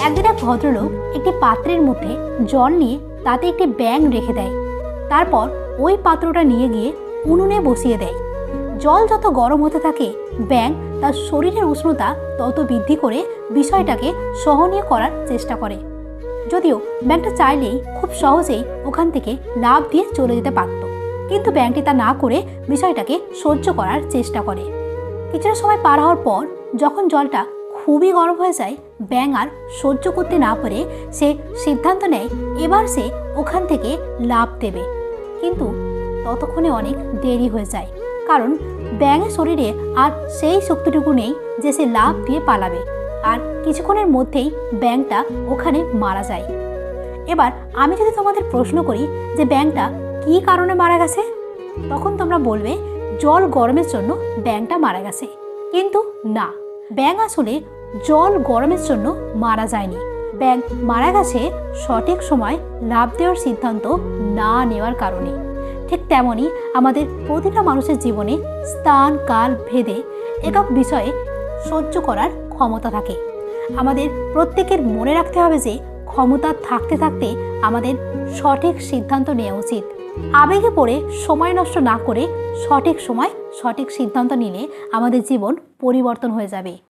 একদিন এক ভদ্রলোক একটি পাত্রের মধ্যে জল নিয়ে তাতে একটি ব্যাঙ রেখে দেয়। তারপর ওই পাত্রটা নিয়ে গিয়ে উনুনে বসিয়ে দেয়। জল যত গরম হতে থাকে, ব্যাঙ তার শরীরের উষ্ণতা তত বৃদ্ধি করে বিষয়টাকে সহনীয় করার চেষ্টা করে। যদিও ব্যাঙটা চাইলেই খুব সহজেই ওখান থেকে লাফ দিয়ে চলে যেতে পারত, কিন্তু ব্যাঙটি তা না করে বিষয়টাকে সহ্য করার চেষ্টা করে। কিছুটা সময় পার হওয়ার পর যখন জলটা খুবই গরম হয়ে যায়, ব্যাঙ আর সহ্য করতে না পেরে সে সিদ্ধান্ত নেয় এবার সে ওখান থেকে লাফ দেবে। কিন্তু ততক্ষণে অনেক দেরি হয়ে যায়, কারণ ব্যাঙের শরীরে আর সেই শক্তিটুকু নেই যে সে লাফ দিয়ে পালাবে। আর কিছুক্ষণের মধ্যেই ব্যাঙটা ওখানে মারা যায়। এবার আমি যদি তোমাদের প্রশ্ন করি যে ব্যাঙটা কী কারণে মারা গেছে, তখন তোমরা বলবে জল গরমের জন্য ব্যাঙটা মারা গেছে। কিন্তু না, ব্যাঙ আসলে জল গরমের জন্য মারা যায়নি। ব্যাঙ মারা গেছে সঠিক সময় লাফ দেওয়ার সিদ্ধান্ত না নেওয়ার কারণে। ঠিক তেমনই আমাদের প্রতিটা মানুষের জীবনে স্থান কাল ভেদে একক বিষয়ে সহ্য করার ক্ষমতা থাকে। আমাদের প্রত্যেকের মনে রাখতে হবে যে ক্ষমতা থাকতে থাকতে আমাদের সঠিক সিদ্ধান্ত নেওয়া উচিত। আবেগে পড়ে সময় নষ্ট না করে সঠিক সময় সঠিক সিদ্ধান্ত নিলে আমাদের জীবন পরিবর্তন হয়ে যাবে।